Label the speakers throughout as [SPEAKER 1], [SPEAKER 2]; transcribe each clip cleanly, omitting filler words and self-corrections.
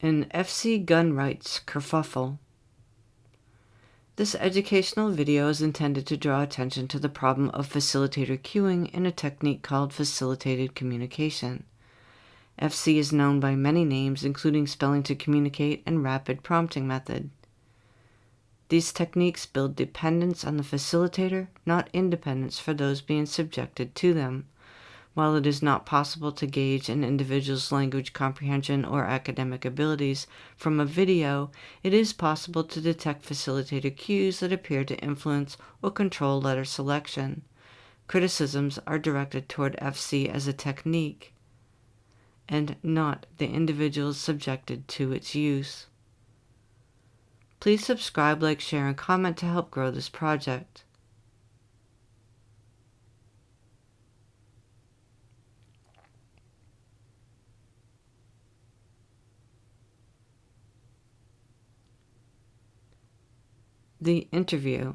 [SPEAKER 1] in FC Gun Rights Kerfuffle. This educational video is intended to draw attention to the problem of facilitator cueing in a technique called facilitated communication. FC is known by many names, including spelling to communicate and rapid prompting method. These techniques build dependence on the facilitator, not independence for those being subjected to them. While it is not possible to gauge an individual's language comprehension or academic abilities from a video, it is possible to detect facilitator cues that appear to influence or control letter selection. Criticisms are directed toward FC as a technique, and not the individuals subjected to its use. Please subscribe, like, share, and comment to help grow this project. The interview.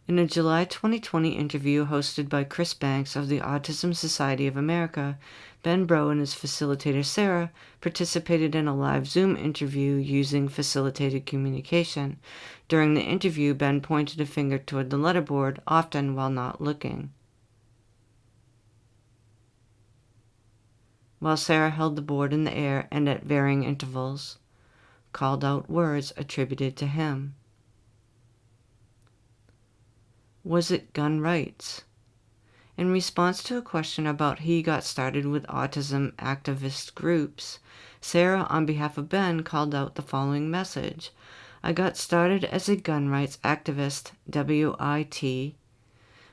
[SPEAKER 1] In a July 2020 interview hosted by Chris Banks of the Autism Society of America, Ben Breaux and his facilitator Sara participated in a live Zoom interview using facilitated communication. During the interview, Ben pointed a finger toward the letterboard, often while not looking, while Sara held the board in the air and at varying intervals called out words attributed to him. Was it gun rights? In response to a question about how he got started with autism activist groups, Sara, on behalf of Ben, called out the following message: "I got started as a gun rights activist, WIT,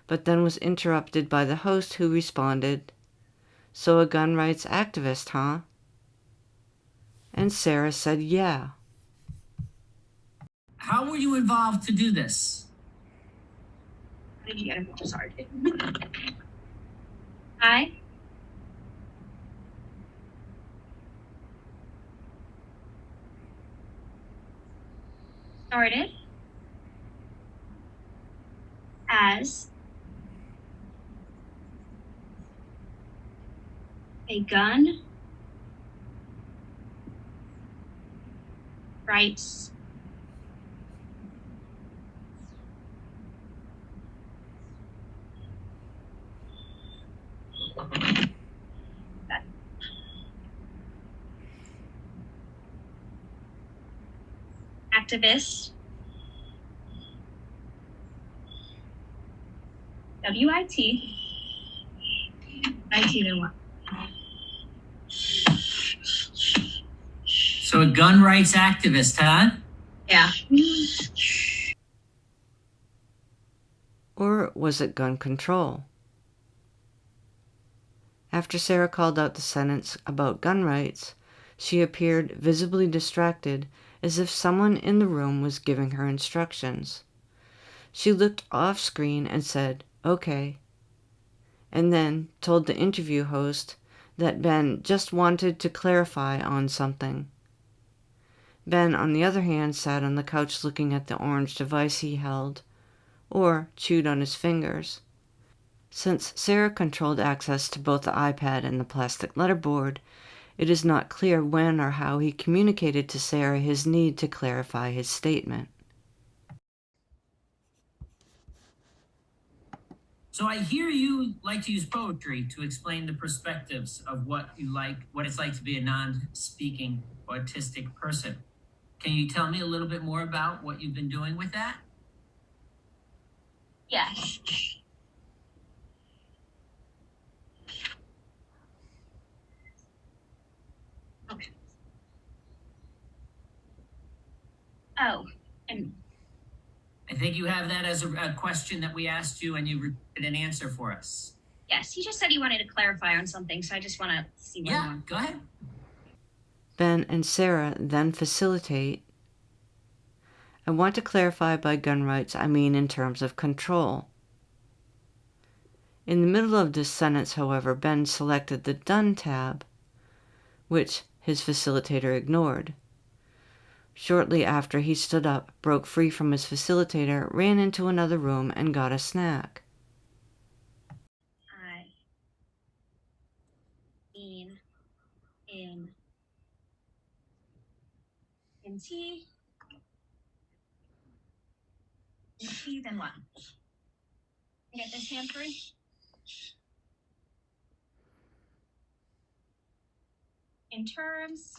[SPEAKER 1] but then was interrupted by the host who responded, 'So a gun rights activist, huh?' And Sara said, 'Yeah.'"
[SPEAKER 2] How were you involved to do this?
[SPEAKER 3] How did you get involved? Sorry. I started as a gun rights activist, WIT, IT then what?
[SPEAKER 2] So a gun rights activist, huh?
[SPEAKER 3] Yeah.
[SPEAKER 1] Or was it gun control? After Sara called out the sentence about gun rights, she appeared visibly distracted, as if someone in the room was giving her instructions. She looked off screen and said, "Okay," and then told the interview host that Ben just wanted to clarify on something. Ben, on the other hand, sat on the couch looking at the orange device he held, or chewed on his fingers. Since Sara controlled access to both the iPad and the plastic letterboard, it is not clear when or how he communicated to Sara his need to clarify his statement.
[SPEAKER 2] So I hear you like to use poetry to explain the perspectives of what it's like to be a non-speaking autistic person. Can you tell me a little bit more about what you've been doing with that?
[SPEAKER 3] Yes. Okay. Oh, and
[SPEAKER 2] I think you have that as a question that we asked you and you repeated an answer for us.
[SPEAKER 3] yes, he just said he wanted to clarify on something, so I just want to see what he
[SPEAKER 2] Yeah,
[SPEAKER 3] wants.
[SPEAKER 2] go ahead.
[SPEAKER 1] Ben and Sara then facilitate. "I want to clarify by gun rights, I mean in terms of control." In the middle of this sentence, however, Ben selected the Done tab, which his facilitator ignored. Shortly after, he stood up, broke free from his facilitator, ran into another room, and got a snack.
[SPEAKER 3] I mean in T. In T, then what? Get this hand free. In terms.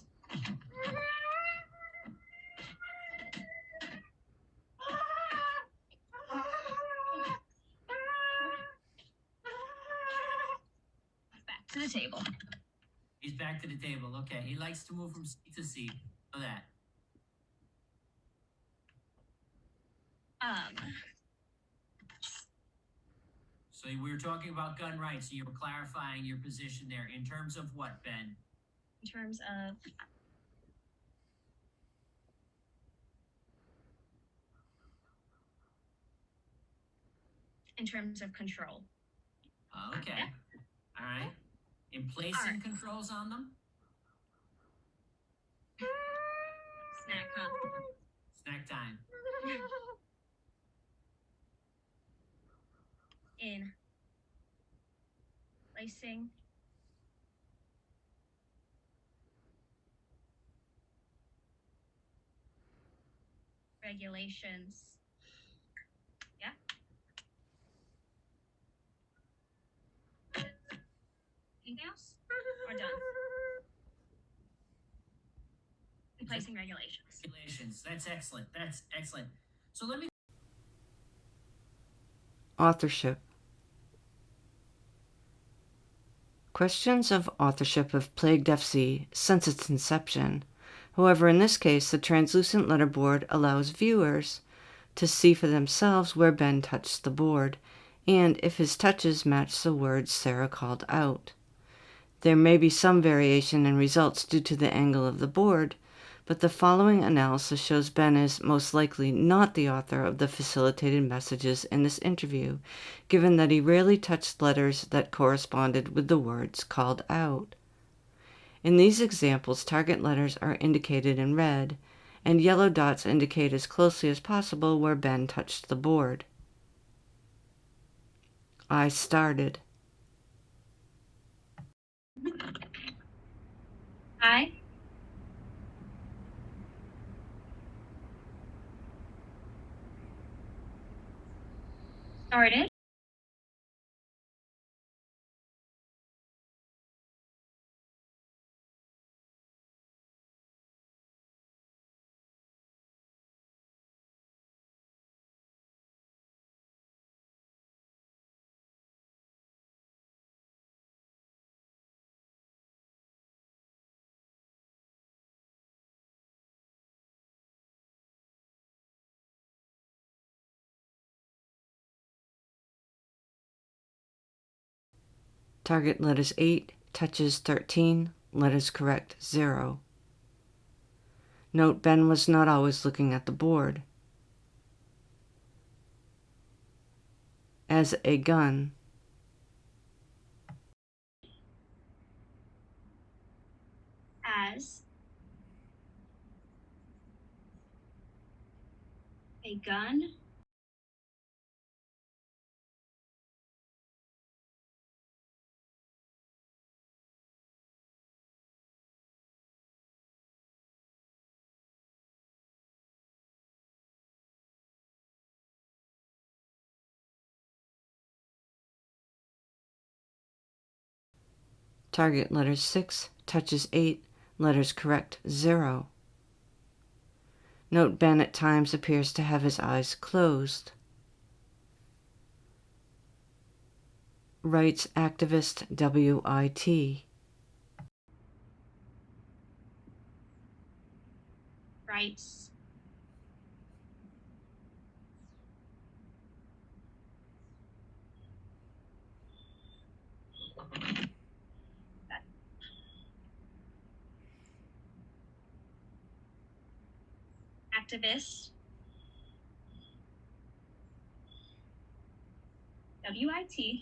[SPEAKER 3] Back to the table.
[SPEAKER 2] He's back to the table. Okay. He likes to move from seat to seat. Know that. So we were talking about gun rights, and you were clarifying your position there. In terms of what, Ben?
[SPEAKER 3] In terms of control.
[SPEAKER 2] Okay. All right. In placing controls on them?
[SPEAKER 3] Snack, huh?
[SPEAKER 2] Snack time.
[SPEAKER 3] In placing regulations. Yeah. Anything else? Or done? In placing regulations.
[SPEAKER 2] Regulations. That's excellent. That's excellent. So let me.
[SPEAKER 1] Authorship. Questions of authorship have plagued FC since its inception. However, in this case, the translucent letterboard allows viewers to see for themselves where Ben touched the board, and if his touches match the words Sara called out. There may be some variation in results due to the angle of the board, but the following analysis shows Ben is most likely not the author of the facilitated messages in this interview, given that he rarely touched letters that corresponded with the words called out. In these examples, target letters are indicated in red, and yellow dots indicate as closely as possible where Ben touched the board. I started.
[SPEAKER 3] I started.
[SPEAKER 1] Target letters 8, touches 13, letters correct 0. Note Ben was not always looking at the board. As a gun.
[SPEAKER 3] As a gun.
[SPEAKER 1] Target letters 6, touches 8, letters correct 0. Note Ben at times appears to have his eyes closed. Rights activist WIT.
[SPEAKER 3] Rights. Activist. WIT.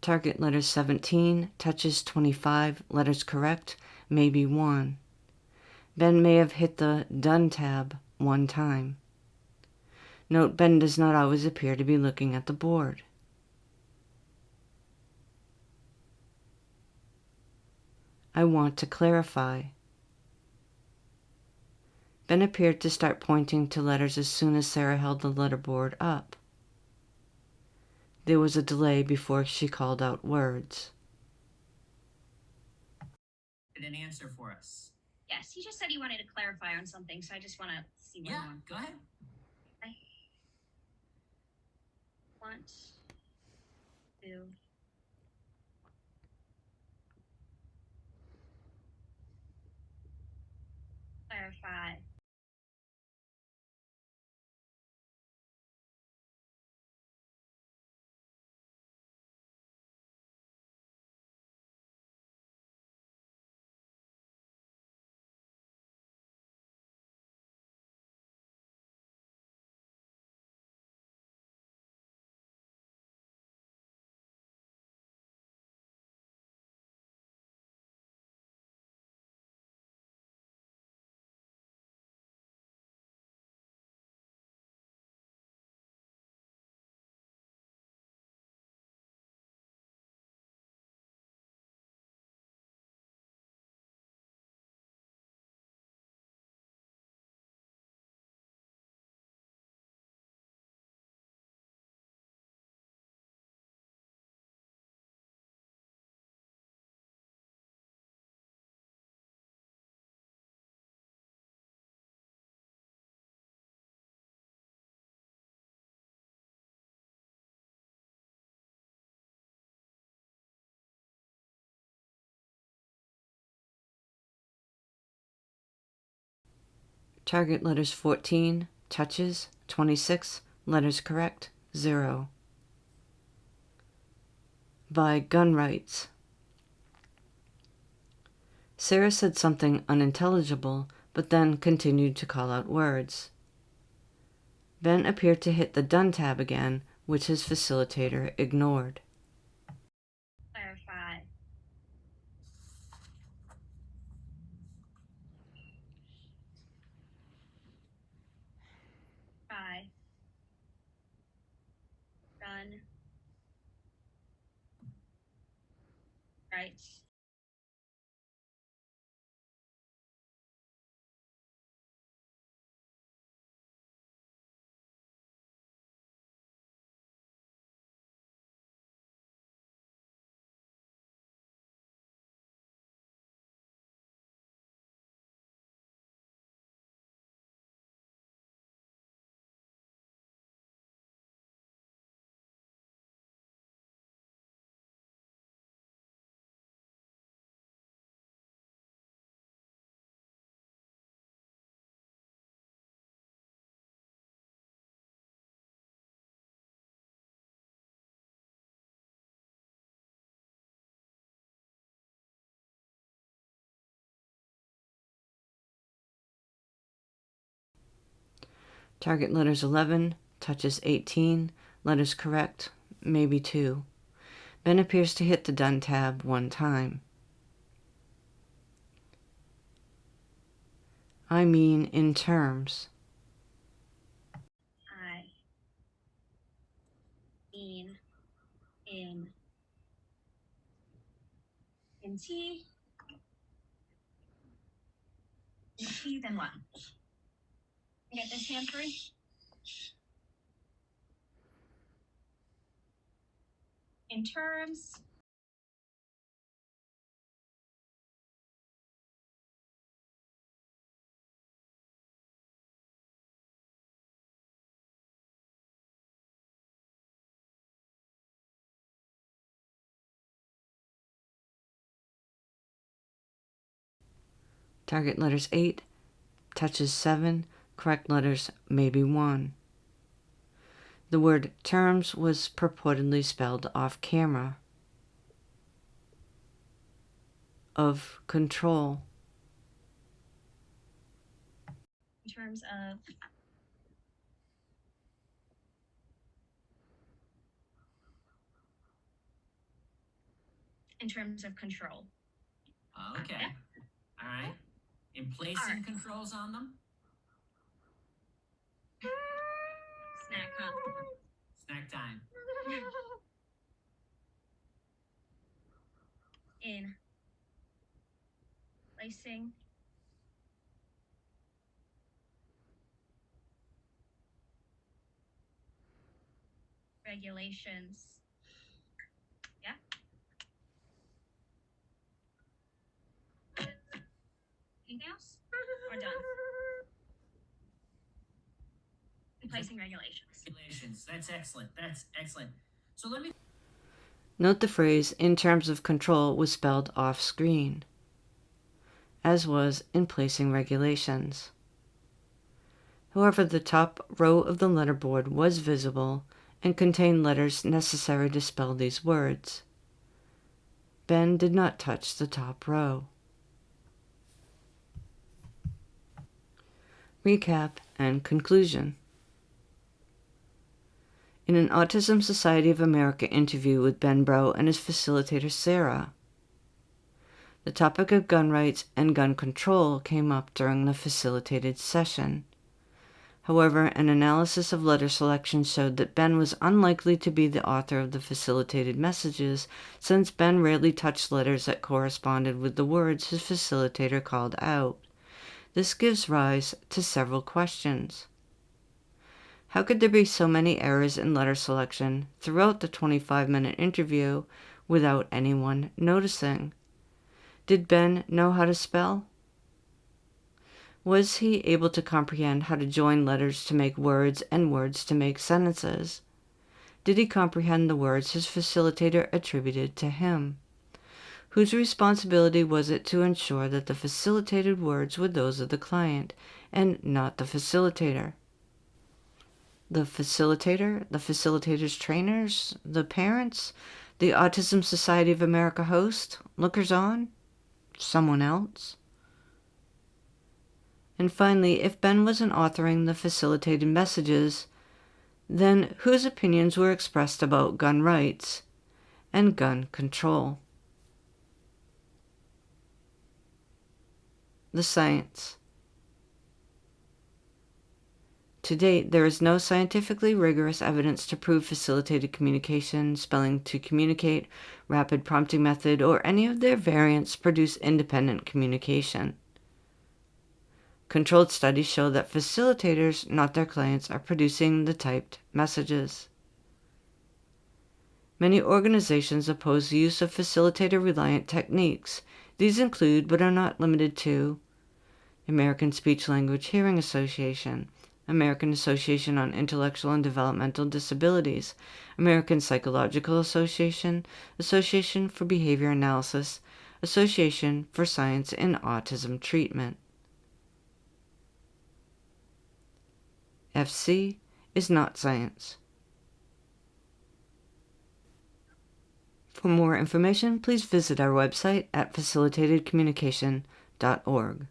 [SPEAKER 1] Target letters 17, touches 25, letters correct, maybe 1. Ben may have hit the Done tab 1 time. Note, Ben does not always appear to be looking at the board. I want to clarify. Ben appeared to start pointing to letters as soon as Sara held the letterboard up. There was a delay before she called out words.
[SPEAKER 2] An answer for us.
[SPEAKER 3] Yes, he just said he wanted to clarify on something, so I just want to see what he wants.
[SPEAKER 2] Go ahead.
[SPEAKER 3] I want to clarify.
[SPEAKER 1] Target letters 14, touches 26, letters correct, 0. By gun rights. Sara said something unintelligible, but then continued to call out words. Ben appeared to hit the Done tab again, which his facilitator ignored.
[SPEAKER 3] Clarify. By. Done. Right.
[SPEAKER 1] Target letters 11, touches 18, letters correct, maybe 2. Ben appears to hit the Done tab 1 time. I mean in terms.
[SPEAKER 3] I mean in T. In T, then what? Get this hand free. In terms.
[SPEAKER 1] Target letters 8, touches 7, correct letters maybe 1. The word terms was purportedly spelled off camera. Of control.
[SPEAKER 3] In terms of. in terms of control.
[SPEAKER 2] Okay. All right. In placing controls on them?
[SPEAKER 3] Snack, huh?
[SPEAKER 2] Snack time.
[SPEAKER 3] In placing regulations. Yeah? Anything else? Or done? In placing regulations.
[SPEAKER 2] Regulations. That's excellent. That's excellent. So let me...
[SPEAKER 1] Note the phrase "in terms of control" was spelled off screen, as was "in placing regulations." However, the top row of the letterboard was visible and contained letters necessary to spell these words. Ben did not touch the top row. Recap and conclusion. In an Autism Society of America interview with Ben Breaux and his facilitator Sara, the topic of gun rights and gun control came up during the facilitated session. However, an analysis of letter selection showed that Ben was unlikely to be the author of the facilitated messages, since Ben rarely touched letters that corresponded with the words his facilitator called out. This gives rise to several questions. How could there be so many errors in letter selection throughout the 25-minute interview without anyone noticing? Did Ben know how to spell? Was he able to comprehend how to join letters to make words and words to make sentences? Did he comprehend the words his facilitator attributed to him? Whose responsibility was it to ensure that the facilitated words were those of the client and not the facilitator? The facilitator, the facilitator's trainers, the parents, the Autism Society of America host, lookers-on, someone else? And finally, if Ben wasn't authoring the facilitated messages, then whose opinions were expressed about gun rights and gun control? The science. To date, there is no scientifically rigorous evidence to prove facilitated communication, spelling to communicate, rapid prompting method, or any of their variants produce independent communication. Controlled studies show that facilitators, not their clients, are producing the typed messages. Many organizations oppose the use of facilitator-reliant techniques. These include, but are not limited to, American Speech-Language Hearing Association, American Association on Intellectual and Developmental Disabilities, American Psychological Association, Association for Behavior Analysis, Association for Science in Autism Treatment. FC is not science. For more information, please visit our website at facilitatedcommunication.org.